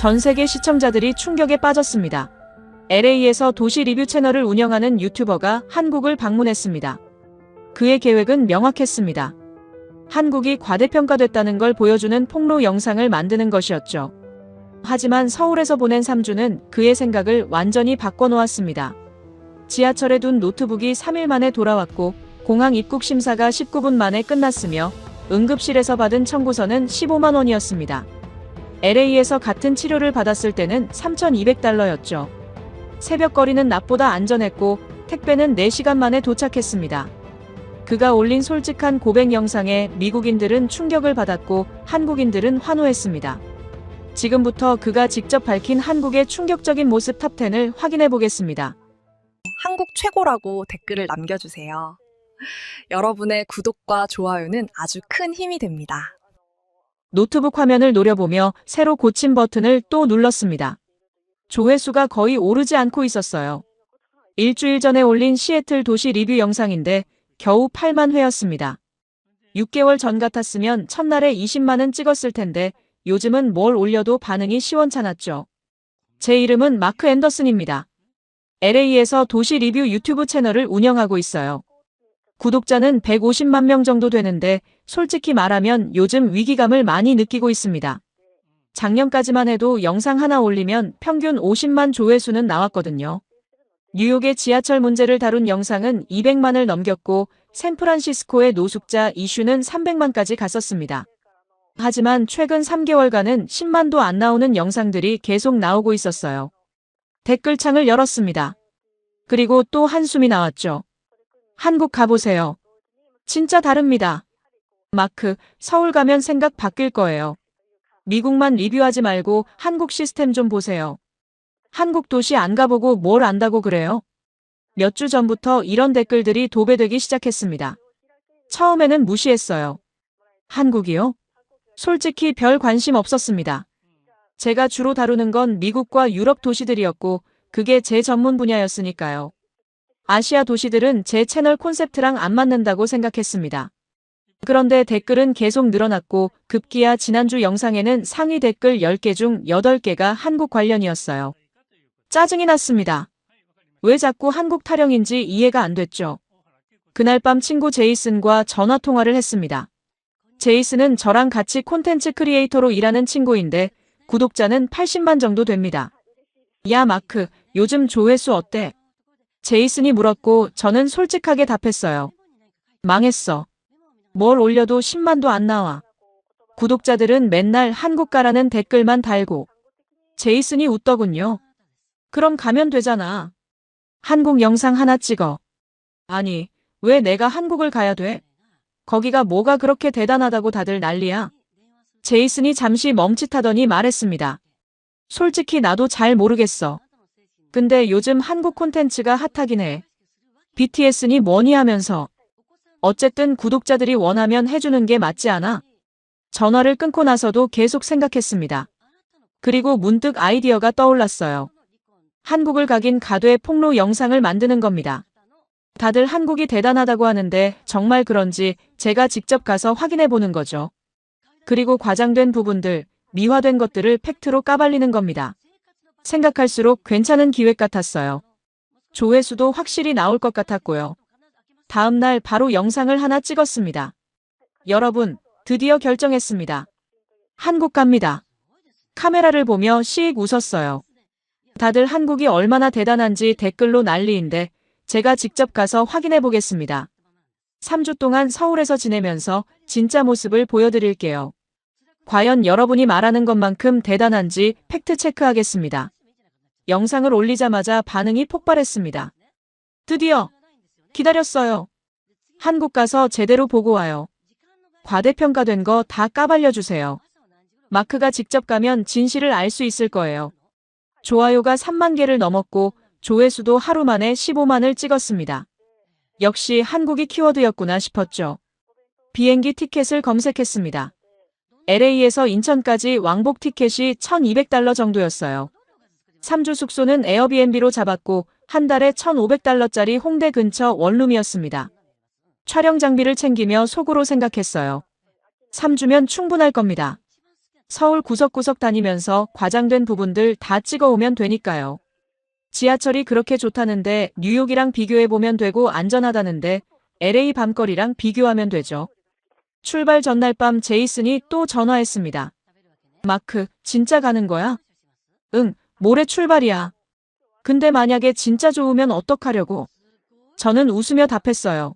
전 세계 시청자들이 충격에 빠졌습니다. LA에서 도시 리뷰 채널을 운영하는 유튜버가 한국을 방문했습니다. 그의 계획은 명확했습니다. 한국이 과대평가됐다는 걸 보여주는 폭로 영상을 만드는 것이었죠. 하지만 서울에서 보낸 3주는 그의 생각을 완전히 바꿔놓았습니다. 지하철에 둔 노트북이 3일 만에 돌아왔고 공항 입국 심사가 19분 만에 끝났으며 응급실에서 받은 청구서는 15만 원이었습니다. LA에서 같은 치료를 받았을 때는 3,200달러였죠. 새벽거리는 낮보다 안전했고 택배는 4시간 만에 도착했습니다. 그가 올린 솔직한 고백 영상에 미국인들은 충격을 받았고 한국인들은 환호했습니다. 지금부터 그가 직접 밝힌 한국의 충격적인 모습 탑10을 확인해 보겠습니다. 한국 최고라고 댓글을 남겨주세요. 여러분의 구독과 좋아요는 아주 큰 힘이 됩니다. 노트북 화면을 노려보며 새로 고친 버튼을 또 눌렀습니다. 조회수가 거의 오르지 않고 있었어요. 일주일 전에 올린 시애틀 도시 리뷰 영상인데 겨우 8만 회였습니다. 6개월 전 같았으면 첫날에 20만은 찍었을 텐데 요즘은 뭘 올려도 반응이 시원찮았죠. 제 이름은 마크 앤더슨입니다. LA에서 도시 리뷰 유튜브 채널을 운영하고 있어요. 구독자는 150만 명 정도 되는데 솔직히 말하면 요즘 위기감을 많이 느끼고 있습니다. 작년까지만 해도 영상 하나 올리면 평균 50만 조회수는 나왔거든요. 뉴욕의 지하철 문제를 다룬 영상은 200만을 넘겼고 샌프란시스코의 노숙자 이슈는 300만까지 갔었습니다. 하지만 최근 3개월간은 10만도 안 나오는 영상들이 계속 나오고 있었어요. 댓글창을 열었습니다. 그리고 또 한숨이 나왔죠. 한국 가보세요. 진짜 다릅니다. 마크, 서울 가면 생각 바뀔 거예요. 미국만 리뷰하지 말고 한국 시스템 좀 보세요. 한국 도시 안 가보고 뭘 안다고 그래요? 몇 주 전부터 이런 댓글들이 도배되기 시작했습니다. 처음에는 무시했어요. 한국이요? 솔직히 별 관심 없었습니다. 제가 주로 다루는 건 미국과 유럽 도시들이었고 그게 제 전문 분야였으니까요. 아시아 도시들은 제 채널 콘셉트랑 안 맞는다고 생각했습니다. 그런데 댓글은 계속 늘어났고 급기야 지난주 영상에는 상위 댓글 10개 중 8개가 한국 관련이었어요. 짜증이 났습니다. 왜 자꾸 한국 타령인지 이해가 안 됐죠. 그날 밤 친구 제이슨과 전화 통화를 했습니다. 제이슨은 저랑 같이 콘텐츠 크리에이터로 일하는 친구인데 구독자는 80만 정도 됩니다. 야 마크, 요즘 조회수 어때? 제이슨이 물었고 저는 솔직하게 답했어요. 망했어. 뭘 올려도 10만도 안 나와. 구독자들은 맨날 한국 가라는 댓글만 달고. 제이슨이 웃더군요. 그럼 가면 되잖아. 한국 영상 하나 찍어. 아니, 왜 내가 한국을 가야 돼? 거기가 뭐가 그렇게 대단하다고 다들 난리야? 제이슨이 잠시 멈칫하더니 말했습니다. 솔직히 나도 잘 모르겠어. 근데 요즘 한국 콘텐츠가 핫하긴 해. BTS니 뭐니 하면서. 어쨌든 구독자들이 원하면 해주는 게 맞지 않아? 전화를 끊고 나서도 계속 생각했습니다. 그리고 문득 아이디어가 떠올랐어요. 한국을 가긴 가되 폭로 영상을 만드는 겁니다. 다들 한국이 대단하다고 하는데 정말 그런지 제가 직접 가서 확인해 보는 거죠. 그리고 과장된 부분들, 미화된 것들을 팩트로 까발리는 겁니다. 생각할수록 괜찮은 기획 같았어요. 조회수도 확실히 나올 것 같았고요. 다음 날 바로 영상을 하나 찍었습니다. 여러분, 드디어 결정했습니다. 한국 갑니다. 카메라를 보며 씩 웃었어요. 다들 한국이 얼마나 대단한지 댓글로 난리인데 제가 직접 가서 확인해 보겠습니다. 3주 동안 서울에서 지내면서 진짜 모습을 보여드릴게요. 과연 여러분이 말하는 것만큼 대단한지 팩트 체크하겠습니다. 영상을 올리자마자 반응이 폭발했습니다. 드디어 기다렸어요. 한국 가서 제대로 보고 와요. 과대평가된 거 다 까발려주세요. 마크가 직접 가면 진실을 알 수 있을 거예요. 좋아요가 3만 개를 넘었고 조회수도 하루 만에 15만을 찍었습니다. 역시 한국이 키워드였구나 싶었죠. 비행기 티켓을 검색했습니다. LA에서 인천까지 왕복 티켓이 1,200달러 정도였어요. 3주 숙소는 에어비앤비로 잡았고 한 달에 1,500달러짜리 홍대 근처 원룸이었습니다. 촬영 장비를 챙기며 속으로 생각했어요. 3주면 충분할 겁니다. 서울 구석구석 다니면서 과장된 부분들 다 찍어오면 되니까요. 지하철이 그렇게 좋다는데 뉴욕이랑 비교해보면 되고 안전하다는데 LA 밤거리랑 비교하면 되죠. 출발 전날 밤 제이슨이 또 전화했습니다. 마크, 진짜 가는 거야? 응, 모레 출발이야. 근데 만약에 진짜 좋으면 어떡하려고? 저는 웃으며 답했어요.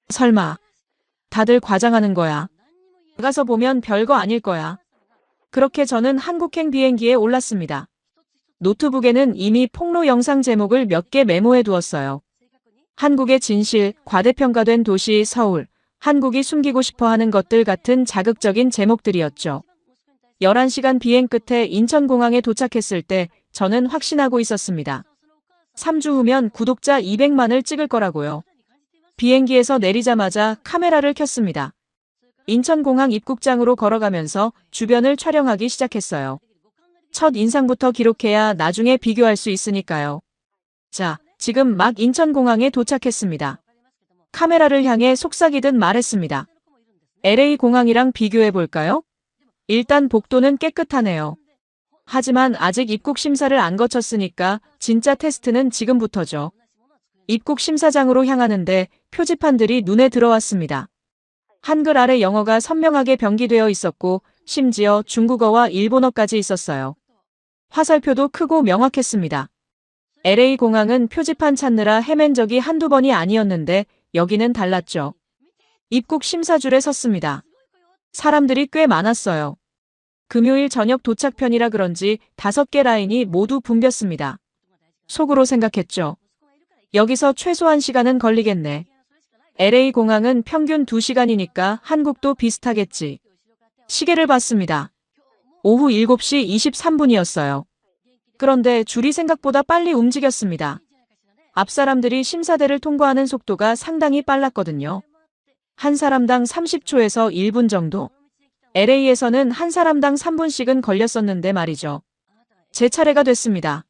설마. 다들 과장하는 거야. 가서 보면 별거 아닐 거야. 그렇게 저는 한국행 비행기에 올랐습니다. 노트북에는 이미 폭로 영상 제목을 몇 개 메모해 두었어요. 한국의 진실, 과대평가된 도시 서울, 한국이 숨기고 싶어하는 것들 같은 자극적인 제목들이었죠. 11시간 비행 끝에 인천공항에 도착했을 때 저는 확신하고 있었습니다. 3주 후면 구독자 200만을 찍을 거라고요. 비행기에서 내리자마자 카메라를 켰습니다. 인천공항 입국장으로 걸어가면서 주변을 촬영하기 시작했어요. 첫 인상부터 기록해야 나중에 비교할 수 있으니까요. 자, 지금 막 인천공항에 도착했습니다. 카메라를 향해 속삭이듯 말했습니다. LA 공항이랑 비교해 볼까요? 일단 복도는 깨끗하네요. 하지만 아직 입국 심사를 안 거쳤으니까 진짜 테스트는 지금부터죠. 입국 심사장으로 향하는데 표지판들이 눈에 들어왔습니다. 한글 아래 영어가 선명하게 병기되어 있었고 심지어 중국어와 일본어까지 있었어요. 화살표도 크고 명확했습니다. LA 공항은 표지판 찾느라 헤맨 적이 한두 번이 아니었는데 여기는 달랐죠. 입국 심사줄에 섰습니다. 사람들이 꽤 많았어요. 금요일 저녁 도착편이라 그런지 5개 라인이 모두 붐볐습니다. 속으로 생각했죠. 여기서 최소한 시간은 걸리겠네. LA 공항은 평균 2시간이니까 한국도 비슷하겠지. 시계를 봤습니다. 오후 7시 23분이었어요. 그런데 줄이 생각보다 빨리 움직였습니다. 앞 사람들이 심사대를 통과하는 속도가 상당히 빨랐거든요. 한 사람당 30초에서 1분 정도. LA에서는 한 사람당 3분씩은 걸렸었는데 말이죠. 제 차례가 됐습니다.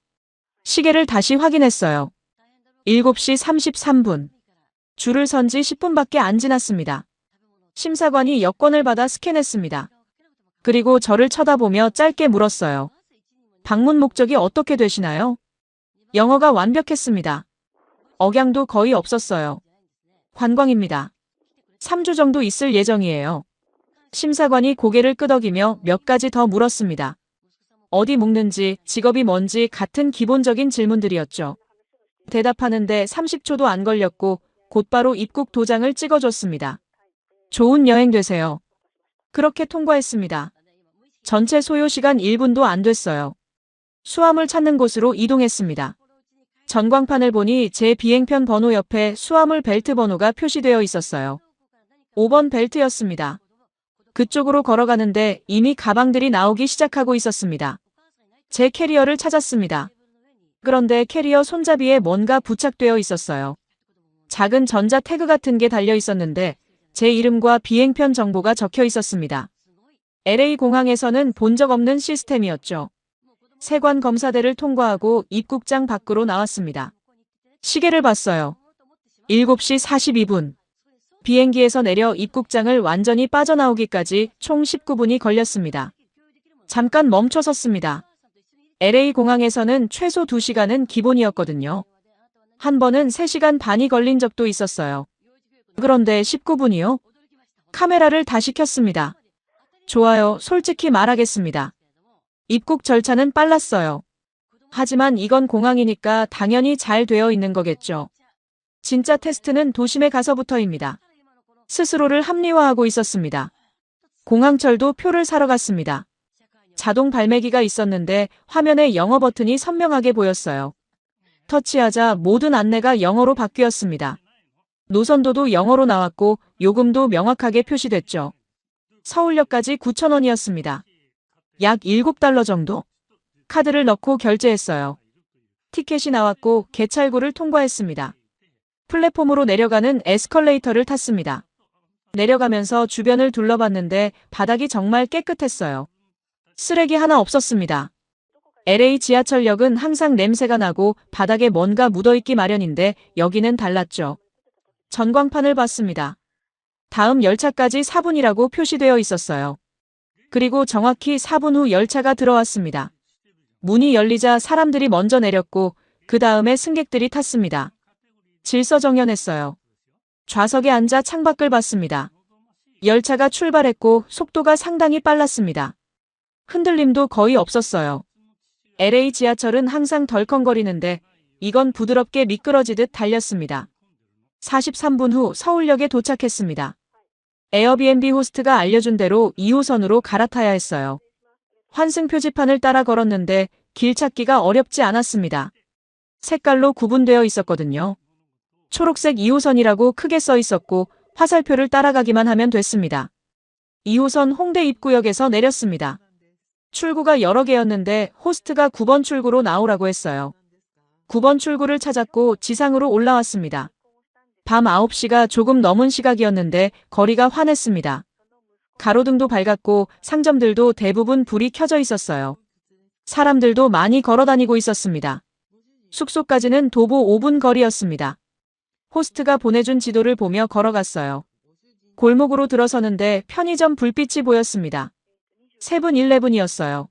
시계를 다시 확인했어요. 7시 33분. 줄을 선 지 10분밖에 안 지났습니다. 심사관이 여권을 받아 스캔했습니다. 그리고 저를 쳐다보며 짧게 물었어요. 방문 목적이 어떻게 되시나요? 영어가 완벽했습니다. 억양도 거의 없었어요. 관광입니다. 3주 정도 있을 예정이에요. 심사관이 고개를 끄덕이며 몇 가지 더 물었습니다. 어디 묵는지, 직업이 뭔지 같은 기본적인 질문들이었죠. 대답하는데 30초도 안 걸렸고 곧바로 입국 도장을 찍어줬습니다. 좋은 여행 되세요. 그렇게 통과했습니다. 전체 소요 시간 1분도 안 됐어요. 수화물 찾는 곳으로 이동했습니다. 전광판을 보니 제 비행편 번호 옆에 수화물 벨트 번호가 표시되어 있었어요. 5번 벨트였습니다. 그쪽으로 걸어가는데 이미 가방들이 나오기 시작하고 있었습니다. 제 캐리어를 찾았습니다. 그런데 캐리어 손잡이에 뭔가 부착되어 있었어요. 작은 전자 태그 같은 게 달려 있었는데 제 이름과 비행편 정보가 적혀 있었습니다. LA 공항에서는 본 적 없는 시스템이었죠. 세관 검사대를 통과하고 입국장 밖으로 나왔습니다. 시계를 봤어요. 7시 42분. 비행기에서 내려 입국장을 완전히 빠져나오기까지 총 19분이 걸렸습니다. 잠깐 멈춰 섰습니다. LA 공항에서는 최소 2시간은 기본이었거든요. 한 번은 3시간 반이 걸린 적도 있었어요. 그런데 19분이요? 카메라를 다시 켰습니다. 좋아요, 솔직히 말하겠습니다. 입국 절차는 빨랐어요. 하지만 이건 공항이니까 당연히 잘 되어 있는 거겠죠. 진짜 테스트는 도심에 가서부터입니다. 스스로를 합리화하고 있었습니다. 공항철도 표를 사러 갔습니다. 자동 발매기가 있었는데 화면에 영어 버튼이 선명하게 보였어요. 터치하자 모든 안내가 영어로 바뀌었습니다. 노선도도 영어로 나왔고 요금도 명확하게 표시됐죠. 서울역까지 9,000원이었습니다. 약 7달러 정도. 카드를 넣고 결제했어요. 티켓이 나왔고 개찰구를 통과했습니다. 플랫폼으로 내려가는 에스컬레이터를 탔습니다. 내려가면서 주변을 둘러봤는데 바닥이 정말 깨끗했어요. 쓰레기 하나 없었습니다. LA 지하철역은 항상 냄새가 나고 바닥에 뭔가 묻어있기 마련인데 여기는 달랐죠. 전광판을 봤습니다. 다음 열차까지 4분이라고 표시되어 있었어요. 그리고 정확히 4분 후 열차가 들어왔습니다. 문이 열리자 사람들이 먼저 내렸고 그 다음에 승객들이 탔습니다. 질서정연했어요. 좌석에 앉아 창밖을 봤습니다. 열차가 출발했고 속도가 상당히 빨랐습니다. 흔들림도 거의 없었어요. LA 지하철은 항상 덜컹거리는데 이건 부드럽게 미끄러지듯 달렸습니다. 43분 후 서울역에 도착했습니다. 에어비앤비 호스트가 알려준 대로 2호선으로 갈아타야 했어요. 환승 표지판을 따라 걸었는데 길 찾기가 어렵지 않았습니다. 색깔로 구분되어 있었거든요. 초록색 2호선이라고 크게 써 있었고 화살표를 따라가기만 하면 됐습니다. 2호선 홍대 입구역에서 내렸습니다. 출구가 여러 개였는데 호스트가 9번 출구로 나오라고 했어요. 9번 출구를 찾았고 지상으로 올라왔습니다. 밤 9시가 조금 넘은 시각이었는데 거리가 환했습니다. 가로등도 밝았고 상점들도 대부분 불이 켜져 있었어요. 사람들도 많이 걸어 다니고 있었습니다. 숙소까지는 도보 5분 거리였습니다. 호스트가 보내준 지도를 보며 걸어갔어요. 골목으로 들어서는데 편의점 불빛이 보였습니다. 세븐일레븐이었어요.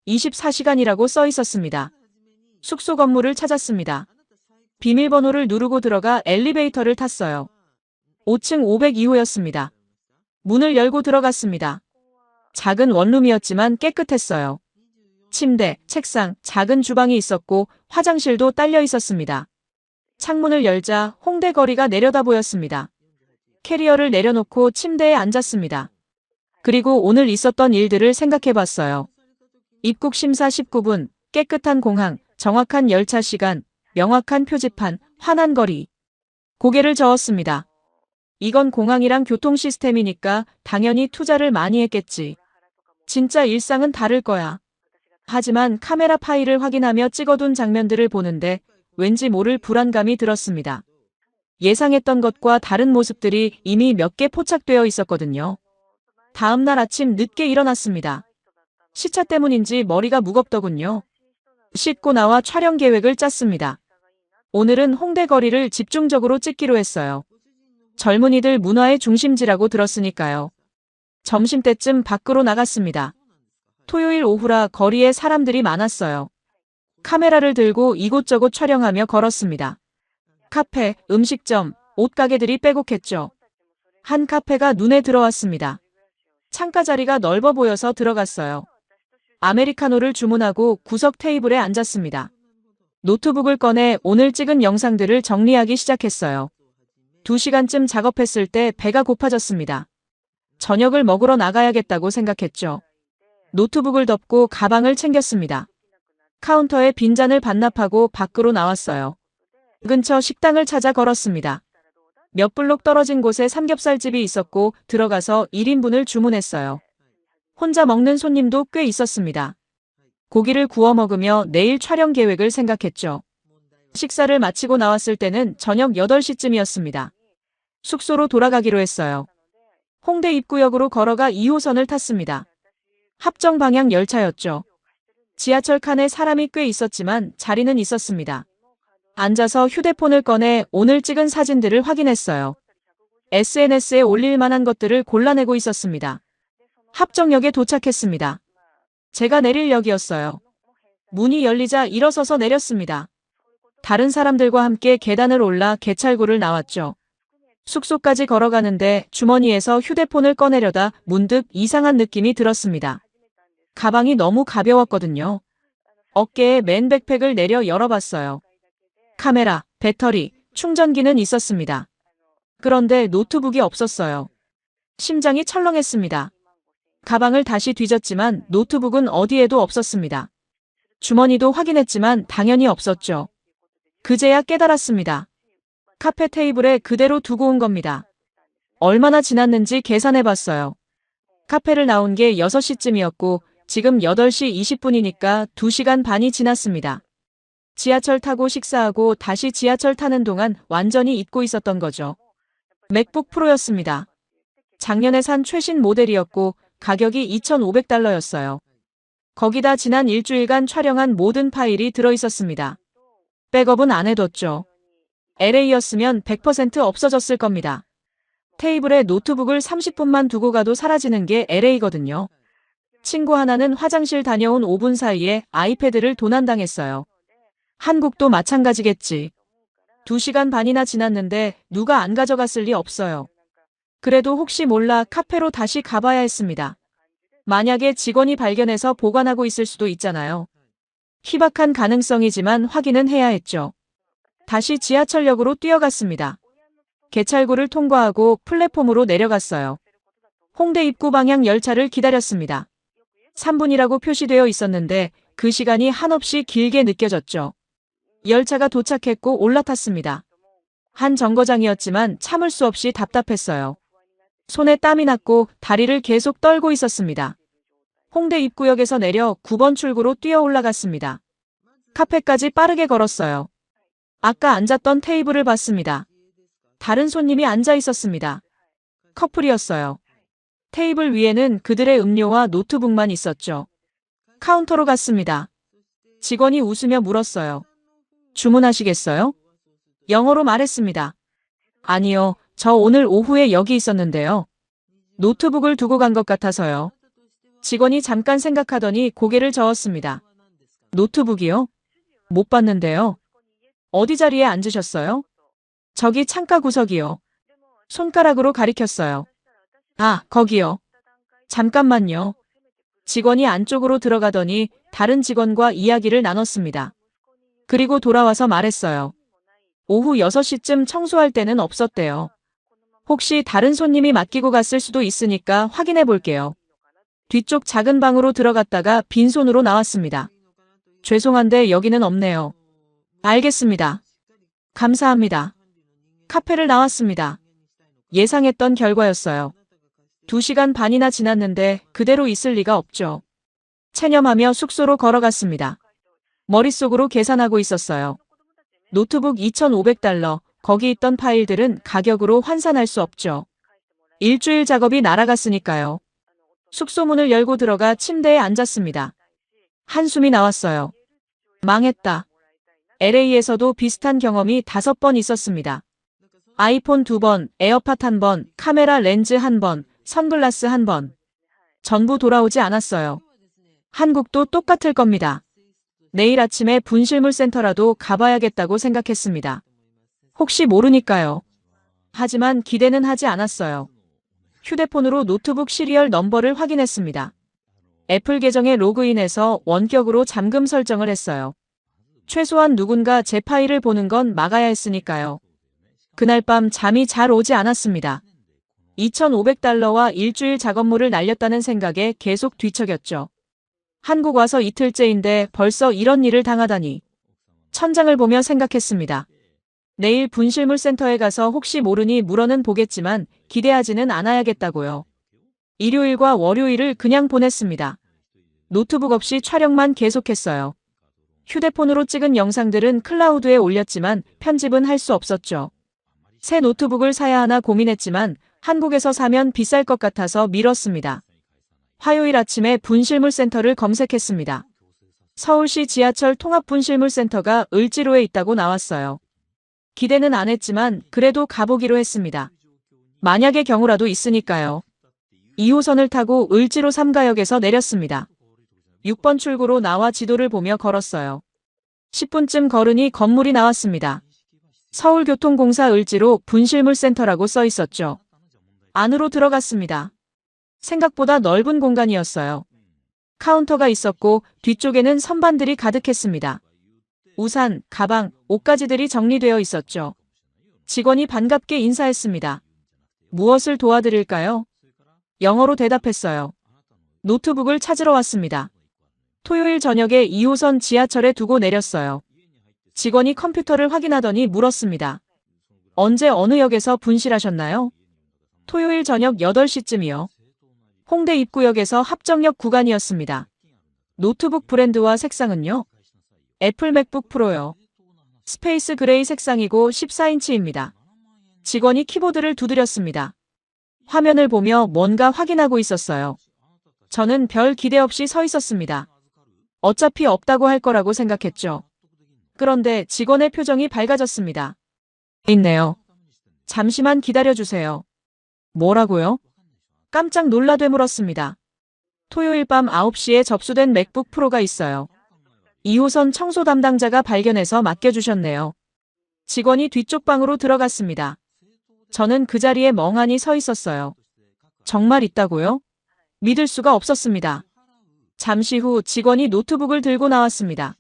24시간이라고 써 있었습니다. 숙소 건물을 찾았습니다. 비밀번호를 누르고 들어가 엘리베이터를 탔어요. 5층 502호였습니다. 문을 열고 들어갔습니다. 작은 원룸이었지만 깨끗했어요. 침대, 책상, 작은 주방이 있었고 화장실도 딸려 있었습니다. 창문을 열자 홍대 거리가 내려다 보였습니다. 캐리어를 내려놓고 침대에 앉았습니다. 그리고 오늘 있었던 일들을 생각해봤어요. 입국 심사 19분, 깨끗한 공항, 정확한 열차 시간, 명확한 표지판, 환한 거리. 고개를 저었습니다. 이건 공항이랑 교통 시스템이니까 당연히 투자를 많이 했겠지. 진짜 일상은 다를 거야. 하지만 카메라 파일을 확인하며 찍어둔 장면들을 보는데 왠지 모를 불안감이 들었습니다. 예상했던 것과 다른 모습들이 이미 몇 개 포착되어 있었거든요. 다음 날 아침 늦게 일어났습니다. 시차 때문인지 머리가 무겁더군요. 씻고 나와 촬영 계획을 짰습니다. 오늘은 홍대 거리를 집중적으로 찍기로 했어요. 젊은이들 문화의 중심지라고 들었으니까요. 점심때쯤 밖으로 나갔습니다. 토요일 오후라 거리에 사람들이 많았어요. 카메라를 들고 이곳저곳 촬영하며 걸었습니다. 카페, 음식점, 옷가게들이 빼곡했죠. 한 카페가 눈에 들어왔습니다. 창가 자리가 넓어 보여서 들어갔어요. 아메리카노를 주문하고 구석 테이블에 앉았습니다. 노트북을 꺼내 오늘 찍은 영상들을 정리하기 시작했어요. 2시간쯤 작업했을 때 배가 고파졌습니다. 저녁을 먹으러 나가야겠다고 생각했죠. 노트북을 덮고 가방을 챙겼습니다. 카운터에 빈잔을 반납하고 밖으로 나왔어요. 근처 식당을 찾아 걸었습니다. 몇 블록 떨어진 곳에 삼겹살집이 있었고 들어가서 1인분을 주문했어요. 혼자 먹는 손님도 꽤 있었습니다. 고기를 구워 먹으며 내일 촬영 계획을 생각했죠. 식사를 마치고 나왔을 때는 저녁 8시쯤이었습니다. 숙소로 돌아가기로 했어요. 홍대 입구역으로 걸어가 2호선을 탔습니다. 합정 방향 열차였죠. 지하철 칸에 사람이 꽤 있었지만 자리는 있었습니다. 앉아서 휴대폰을 꺼내 오늘 찍은 사진들을 확인했어요. SNS에 올릴 만한 것들을 골라내고 있었습니다. 합정역에 도착했습니다. 제가 내릴 역이었어요. 문이 열리자 일어서서 내렸습니다. 다른 사람들과 함께 계단을 올라 개찰구를 나왔죠. 숙소까지 걸어가는데 주머니에서 휴대폰을 꺼내려다 문득 이상한 느낌이 들었습니다. 가방이 너무 가벼웠거든요. 어깨에 맨 백팩을 내려 열어봤어요. 카메라, 배터리, 충전기는 있었습니다. 그런데 노트북이 없었어요. 심장이 철렁했습니다. 가방을 다시 뒤졌지만 노트북은 어디에도 없었습니다. 주머니도 확인했지만 당연히 없었죠. 그제야 깨달았습니다. 카페 테이블에 그대로 두고 온 겁니다. 얼마나 지났는지 계산해봤어요. 카페를 나온 게 6시쯤이었고 지금 8시 20분이니까 2시간 반이 지났습니다. 지하철 타고 식사하고 다시 지하철 타는 동안 완전히 잊고 있었던 거죠. 맥북 프로였습니다. 작년에 산 최신 모델이었고 가격이 $2,500였어요. 거기다 지난 일주일간 촬영한 모든 파일이 들어있었습니다. 백업은 안 해뒀죠. LA였으면 100% 없어졌을 겁니다. 테이블에 노트북을 30분만 두고 가도 사라지는 게 LA거든요. 친구 하나는 화장실 다녀온 5분 사이에 아이패드를 도난당했어요. 한국도 마찬가지겠지. 2시간 반이나 지났는데 누가 안 가져갔을 리 없어요. 그래도 혹시 몰라 카페로 다시 가봐야 했습니다. 만약에 직원이 발견해서 보관하고 있을 수도 있잖아요. 희박한 가능성이지만 확인은 해야 했죠. 다시 지하철역으로 뛰어갔습니다. 개찰구를 통과하고 플랫폼으로 내려갔어요. 홍대 입구 방향 열차를 기다렸습니다. 3분이라고 표시되어 있었는데 그 시간이 한없이 길게 느껴졌죠. 열차가 도착했고 올라탔습니다. 한 정거장이었지만 참을 수 없이 답답했어요. 손에 땀이 났고 다리를 계속 떨고 있었습니다. 홍대 입구역에서 내려 9번 출구로 뛰어 올라갔습니다. 카페까지 빠르게 걸었어요. 아까 앉았던 테이블을 봤습니다. 다른 손님이 앉아 있었습니다. 커플이었어요. 테이블 위에는 그들의 음료와 노트북만 있었죠. 카운터로 갔습니다. 직원이 웃으며 물었어요. 주문하시겠어요? 영어로 말했습니다. 아니요, 저 오늘 오후에 여기 있었는데요. 노트북을 두고 간 것 같아서요. 직원이 잠깐 생각하더니 고개를 저었습니다. 노트북이요? 못 봤는데요. 어디 자리에 앉으셨어요? 저기 창가 구석이요. 손가락으로 가리켰어요. 아, 거기요. 잠깐만요. 직원이 안쪽으로 들어가더니 다른 직원과 이야기를 나눴습니다. 그리고 돌아와서 말했어요. 오후 6시쯤 청소할 때는 없었대요. 혹시 다른 손님이 맡기고 갔을 수도 있으니까 확인해 볼게요. 뒤쪽 작은 방으로 들어갔다가 빈손으로 나왔습니다. 죄송한데 여기는 없네요. 알겠습니다. 감사합니다. 카페를 나왔습니다. 예상했던 결과였어요. 2시간 반이나 지났는데 그대로 있을 리가 없죠. 체념하며 숙소로 걸어갔습니다. 머릿속으로 계산하고 있었어요. 노트북 2,500달러, 거기 있던 파일들은 가격으로 환산할 수 없죠. 일주일 작업이 날아갔으니까요. 숙소 문을 열고 들어가 침대에 앉았습니다. 한숨이 나왔어요. 망했다. LA에서도 비슷한 경험이 5번 있었습니다. 아이폰 2번, 에어팟 1번, 카메라 렌즈 1번, 선글라스 1번. 전부 돌아오지 않았어요. 한국도 똑같을 겁니다. 내일 아침에 분실물 센터라도 가봐야겠다고 생각했습니다. 혹시 모르니까요. 하지만 기대는 하지 않았어요. 휴대폰으로 노트북 시리얼 넘버를 확인했습니다. 애플 계정에 로그인해서 원격으로 잠금 설정을 했어요. 최소한 누군가 제 파일을 보는 건 막아야 했으니까요. 그날 밤 잠이 잘 오지 않았습니다. 2,500달러와 일주일 작업물을 날렸다는 생각에 계속 뒤척였죠. 한국 와서 이틀째인데 벌써 이런 일을 당하다니. 천장을 보며 생각했습니다. 내일 분실물 센터에 가서 혹시 모르니 물어는 보겠지만 기대하지는 않아야겠다고요. 일요일과 월요일을 그냥 보냈습니다. 노트북 없이 촬영만 계속했어요. 휴대폰으로 찍은 영상들은 클라우드에 올렸지만 편집은 할 수 없었죠. 새 노트북을 사야 하나 고민했지만 한국에서 사면 비쌀 것 같아서 미뤘습니다. 화요일 아침에 분실물 센터를 검색했습니다. 서울시 지하철 통합분실물센터가 을지로에 있다고 나왔어요. 기대는 안 했지만 그래도 가보기로 했습니다. 만약의 경우라도 있으니까요. 2호선을 타고 을지로 3가역에서 내렸습니다. 6번 출구로 나와 지도를 보며 걸었어요. 10분쯤 걸으니 건물이 나왔습니다. 서울교통공사 을지로 분실물센터라고 써 있었죠. 안으로 들어갔습니다. 생각보다 넓은 공간이었어요. 카운터가 있었고 뒤쪽에는 선반들이 가득했습니다. 우산, 가방, 옷가지들이 정리되어 있었죠. 직원이 반갑게 인사했습니다. 무엇을 도와드릴까요? 영어로 대답했어요. 노트북을 찾으러 왔습니다. 토요일 저녁에 2호선 지하철에 두고 내렸어요. 직원이 컴퓨터를 확인하더니 물었습니다. 언제 어느 역에서 분실하셨나요? 토요일 저녁 8시쯤이요. 홍대 입구역에서 합정역 구간이었습니다. 노트북 브랜드와 색상은요? 애플 맥북 프로요. 스페이스 그레이 색상이고 14인치입니다. 직원이 키보드를 두드렸습니다. 화면을 보며 뭔가 확인하고 있었어요. 저는 별 기대 없이 서 있었습니다. 어차피 없다고 할 거라고 생각했죠. 그런데 직원의 표정이 밝아졌습니다. 있네요. 잠시만 기다려주세요. 뭐라고요? 깜짝 놀라 되물었습니다. 토요일 밤 9시에 접수된 맥북 프로가 있어요. 2호선 청소 담당자가 발견해서 맡겨주셨네요. 직원이 뒤쪽 방으로 들어갔습니다. 저는 그 자리에 멍하니 서 있었어요. 정말 있다고요? 믿을 수가 없었습니다. 잠시 후 직원이 노트북을 들고 나왔습니다.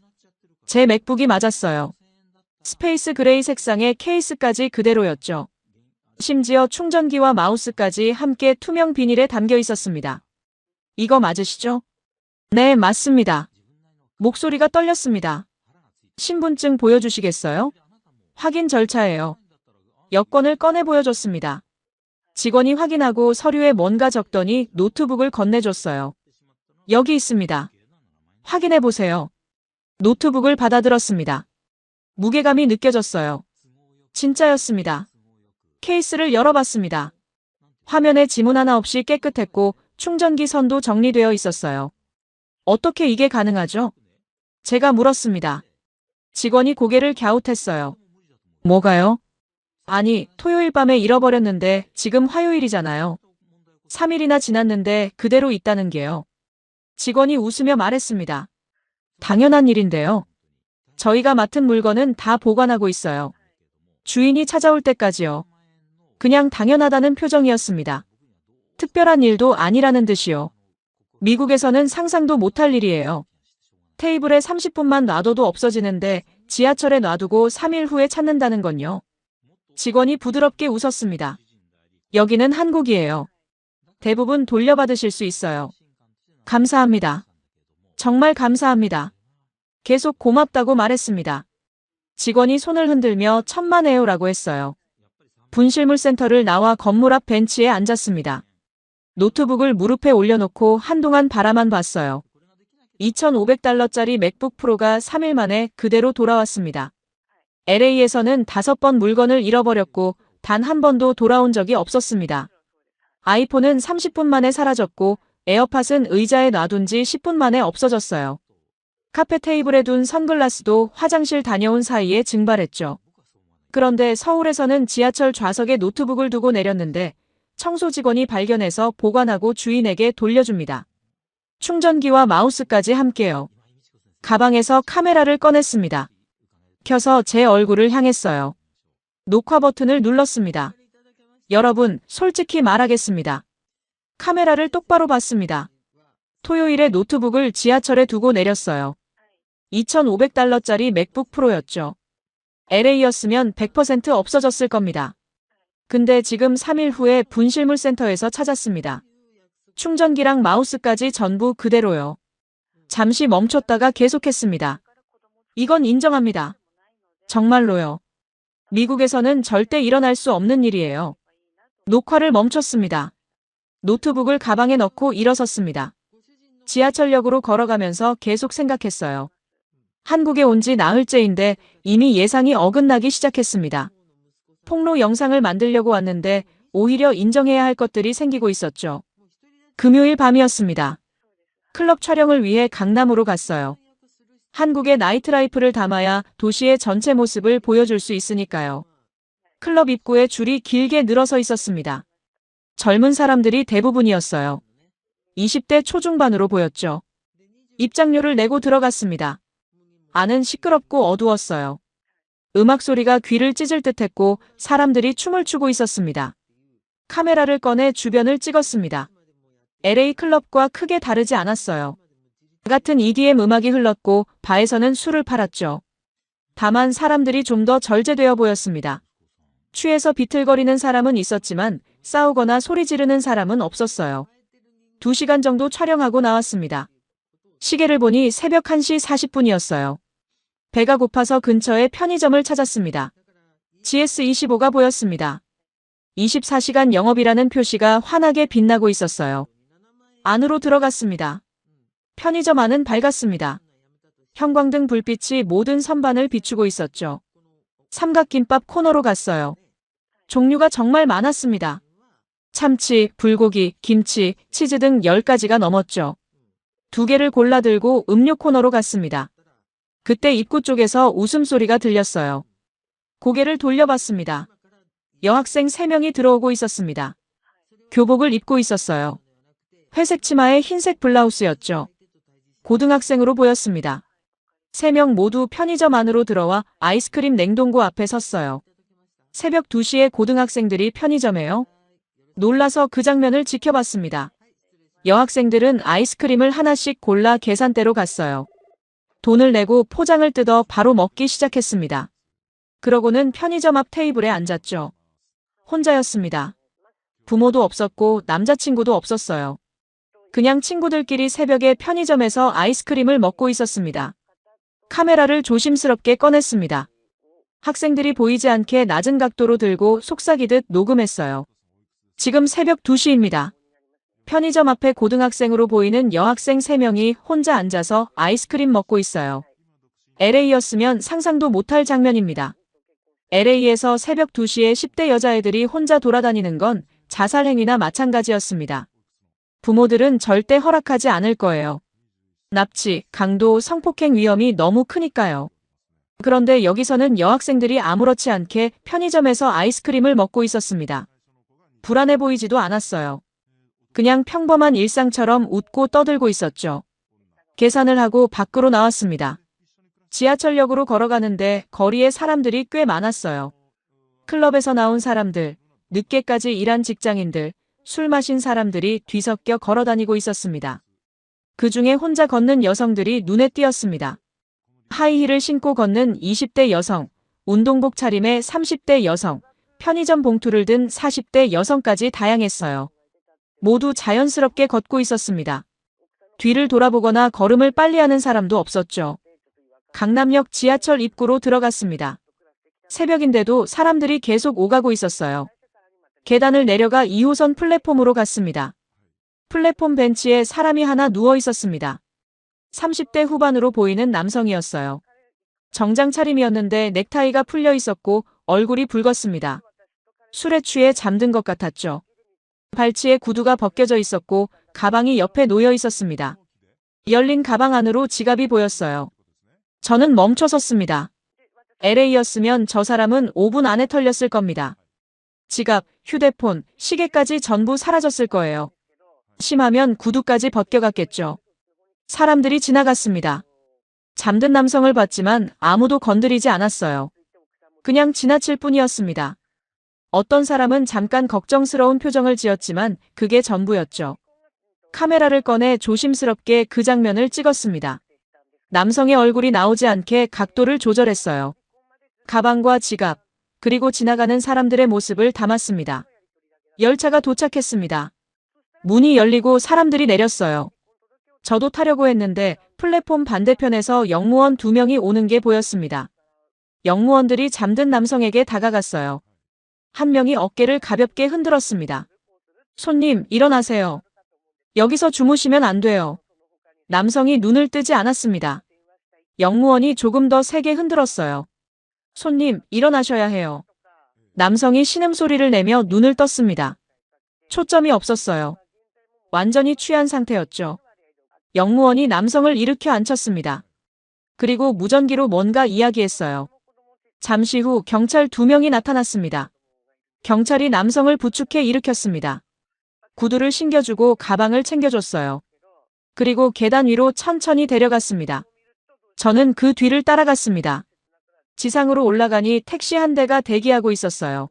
제 맥북이 맞았어요. 스페이스 그레이 색상의 케이스까지 그대로였죠. 심지어 충전기와 마우스까지 함께 투명 비닐에 담겨 있었습니다. 이거 맞으시죠? 네, 맞습니다. 목소리가 떨렸습니다. 신분증 보여주시겠어요? 확인 절차예요. 여권을 꺼내 보여줬습니다. 직원이 확인하고 서류에 뭔가 적더니 노트북을 건네줬어요. 여기 있습니다. 확인해 보세요. 노트북을 받아들었습니다. 무게감이 느껴졌어요. 진짜였습니다. 케이스를 열어봤습니다. 화면에 지문 하나 없이 깨끗했고 충전기 선도 정리되어 있었어요. 어떻게 이게 가능하죠? 제가 물었습니다. 직원이 고개를 갸웃했어요. 뭐가요? 아니, 토요일 밤에 잃어버렸는데 지금 화요일이잖아요. 3일이나 지났는데 그대로 있다는 게요. 직원이 웃으며 말했습니다. 당연한 일인데요. 저희가 맡은 물건은 다 보관하고 있어요. 주인이 찾아올 때까지요. 그냥 당연하다는 표정이었습니다. 특별한 일도 아니라는 듯이요. 미국에서는 상상도 못할 일이에요. 테이블에 30분만 놔둬도 없어지는데 지하철에 놔두고 3일 후에 찾는다는 건요. 직원이 부드럽게 웃었습니다. 여기는 한국이에요. 대부분 돌려받으실 수 있어요. 감사합니다. 정말 감사합니다. 계속 고맙다고 말했습니다. 직원이 손을 흔들며 천만에요라고 했어요. 분실물 센터를 나와 건물 앞 벤치에 앉았습니다. 노트북을 무릎에 올려놓고 한동안 바라만 봤어요. 2,500달러짜리 맥북 프로가 3일 만에 그대로 돌아왔습니다. LA에서는 5번 물건을 잃어버렸고 단 한 번도 돌아온 적이 없었습니다. 아이폰은 30분 만에 사라졌고 에어팟은 의자에 놔둔 지 10분 만에 없어졌어요. 카페 테이블에 둔 선글라스도 화장실 다녀온 사이에 증발했죠. 그런데 서울에서는 지하철 좌석에 노트북을 두고 내렸는데 청소 직원이 발견해서 보관하고 주인에게 돌려줍니다. 충전기와 마우스까지 함께요. 가방에서 카메라를 꺼냈습니다. 켜서 제 얼굴을 향했어요. 녹화 버튼을 눌렀습니다. 여러분, 솔직히 말하겠습니다. 카메라를 똑바로 봤습니다. 토요일에 노트북을 지하철에 두고 내렸어요. 2,500달러짜리 맥북 프로였죠. LA였으면 100% 없어졌을 겁니다. 근데 지금 3일 후에 분실물 센터에서 찾았습니다. 충전기랑 마우스까지 전부 그대로요. 잠시 멈췄다가 계속했습니다. 이건 인정합니다. 정말로요. 미국에서는 절대 일어날 수 없는 일이에요. 녹화를 멈췄습니다. 노트북을 가방에 넣고 일어섰습니다. 지하철역으로 걸어가면서 계속 생각했어요. 한국에 온 지 나흘째인데 이미 예상이 어긋나기 시작했습니다. 폭로 영상을 만들려고 왔는데 오히려 인정해야 할 것들이 생기고 있었죠. 금요일 밤이었습니다. 클럽 촬영을 위해 강남으로 갔어요. 한국의 나이트라이프를 담아야 도시의 전체 모습을 보여줄 수 있으니까요. 클럽 입구에 줄이 길게 늘어서 있었습니다. 젊은 사람들이 대부분이었어요. 20대 초중반으로 보였죠. 입장료를 내고 들어갔습니다. 안은 시끄럽고 어두웠어요. 음악 소리가 귀를 찢을 듯했고 사람들이 춤을 추고 있었습니다. 카메라를 꺼내 주변을 찍었습니다. LA 클럽과 크게 다르지 않았어요. 같은 EDM 음악이 흘렀고 바에서는 술을 팔았죠. 다만 사람들이 좀 더 절제되어 보였습니다. 취해서 비틀거리는 사람은 있었지만 싸우거나 소리 지르는 사람은 없었어요. 2시간 정도 촬영하고 나왔습니다. 시계를 보니 새벽 1시 40분이었어요. 배가 고파서 근처에 편의점을 찾았습니다. GS25가 보였습니다. 24시간 영업이라는 표시가 환하게 빛나고 있었어요. 안으로 들어갔습니다. 편의점 안은 밝았습니다. 형광등 불빛이 모든 선반을 비추고 있었죠. 삼각김밥 코너로 갔어요. 종류가 정말 많았습니다. 참치, 불고기, 김치, 치즈 등 10가지가 넘었죠. 2개를 골라 들고 음료 코너로 갔습니다. 그때 입구 쪽에서 웃음소리가 들렸어요. 고개를 돌려봤습니다. 여학생 3명이 들어오고 있었습니다. 교복을 입고 있었어요. 회색 치마에 흰색 블라우스였죠. 고등학생으로 보였습니다. 3명 모두 편의점 안으로 들어와 아이스크림 냉동고 앞에 섰어요. 새벽 2시에 고등학생들이 편의점에요? 놀라서 그 장면을 지켜봤습니다. 여학생들은 아이스크림을 하나씩 골라 계산대로 갔어요. 돈을 내고 포장을 뜯어 바로 먹기 시작했습니다. 그러고는 편의점 앞 테이블에 앉았죠. 혼자였습니다. 부모도 없었고 남자친구도 없었어요. 그냥 친구들끼리 새벽에 편의점에서 아이스크림을 먹고 있었습니다. 카메라를 조심스럽게 꺼냈습니다. 학생들이 보이지 않게 낮은 각도로 들고 속삭이듯 녹음했어요. 지금 새벽 2시입니다. 편의점 앞에 고등학생으로 보이는 여학생 3명이 혼자 앉아서 아이스크림 먹고 있어요. LA였으면 상상도 못할 장면입니다. LA에서 새벽 2시에 10대 여자애들이 혼자 돌아다니는 건 자살 행위나 마찬가지였습니다. 부모들은 절대 허락하지 않을 거예요. 납치, 강도, 성폭행 위험이 너무 크니까요. 그런데 여기서는 여학생들이 아무렇지 않게 편의점에서 아이스크림을 먹고 있었습니다. 불안해 보이지도 않았어요. 그냥 평범한 일상처럼 웃고 떠들고 있었죠. 계산을 하고 밖으로 나왔습니다. 지하철역으로 걸어가는데 거리에 사람들이 꽤 많았어요. 클럽에서 나온 사람들, 늦게까지 일한 직장인들, 술 마신 사람들이 뒤섞여 걸어다니고 있었습니다. 그 중에 혼자 걷는 여성들이 눈에 띄었습니다. 하이힐을 신고 걷는 20대 여성, 운동복 차림의 30대 여성, 편의점 봉투를 든 40대 여성까지 다양했어요. 모두 자연스럽게 걷고 있었습니다. 뒤를 돌아보거나 걸음을 빨리 하는 사람도 없었죠. 강남역 지하철 입구로 들어갔습니다. 새벽인데도 사람들이 계속 오가고 있었어요. 계단을 내려가 2호선 플랫폼으로 갔습니다. 플랫폼 벤치에 사람이 하나 누워 있었습니다. 30대 후반으로 보이는 남성이었어요. 정장 차림이었는데 넥타이가 풀려 있었고 얼굴이 붉었습니다. 술에 취해 잠든 것 같았죠. 발치에 구두가 벗겨져 있었고 가방이 옆에 놓여 있었습니다. 열린 가방 안으로 지갑이 보였어요. 저는 멈춰 섰습니다. LA였으면 저 사람은 5분 안에 털렸을 겁니다. 지갑, 휴대폰, 시계까지 전부 사라졌을 거예요. 심하면 구두까지 벗겨갔겠죠. 사람들이 지나갔습니다. 잠든 남성을 봤지만 아무도 건드리지 않았어요. 그냥 지나칠 뿐이었습니다. 어떤 사람은 잠깐 걱정스러운 표정을 지었지만 그게 전부였죠. 카메라를 꺼내 조심스럽게 그 장면을 찍었습니다. 남성의 얼굴이 나오지 않게 각도를 조절했어요. 가방과 지갑, 그리고 지나가는 사람들의 모습을 담았습니다. 열차가 도착했습니다. 문이 열리고 사람들이 내렸어요. 저도 타려고 했는데 플랫폼 반대편에서 영무원 2명이 오는 게 보였습니다. 영무원들이 잠든 남성에게 다가갔어요. 한 명이 어깨를 가볍게 흔들었습니다. 손님, 일어나세요. 여기서 주무시면 안 돼요. 남성이 눈을 뜨지 않았습니다. 영무원이 조금 더 세게 흔들었어요. 손님, 일어나셔야 해요. 남성이 신음소리를 내며 눈을 떴습니다. 초점이 없었어요. 완전히 취한 상태였죠. 영무원이 남성을 일으켜 앉혔습니다. 그리고 무전기로 뭔가 이야기했어요. 잠시 후 경찰 2명이 나타났습니다. 경찰이 남성을 부축해 일으켰습니다. 구두를 신겨주고 가방을 챙겨줬어요. 그리고 계단 위로 천천히 데려갔습니다. 저는 그 뒤를 따라갔습니다. 지상으로 올라가니 택시 한 대가 대기하고 있었어요.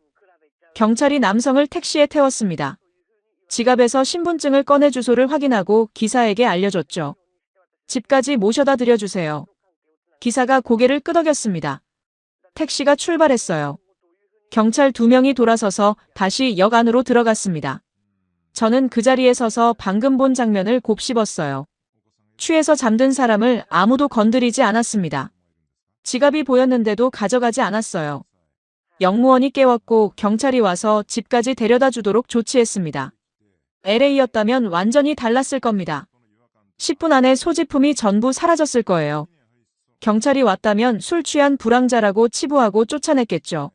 경찰이 남성을 택시에 태웠습니다. 지갑에서 신분증을 꺼내 주소를 확인하고 기사에게 알려줬죠. 집까지 모셔다 드려주세요. 기사가 고개를 끄덕였습니다. 택시가 출발했어요. 경찰 2명이 돌아서서 다시 역 안으로 들어갔습니다. 저는 그 자리에 서서 방금 본 장면을 곱씹었어요. 취해서 잠든 사람을 아무도 건드리지 않았습니다. 지갑이 보였는데도 가져가지 않았어요. 영무원이 깨웠고 경찰이 와서 집까지 데려다 주도록 조치했습니다. LA였다면 완전히 달랐을 겁니다. 10분 안에 소지품이 전부 사라졌을 거예요. 경찰이 왔다면 술 취한 불황자라고 치부하고 쫓아냈겠죠.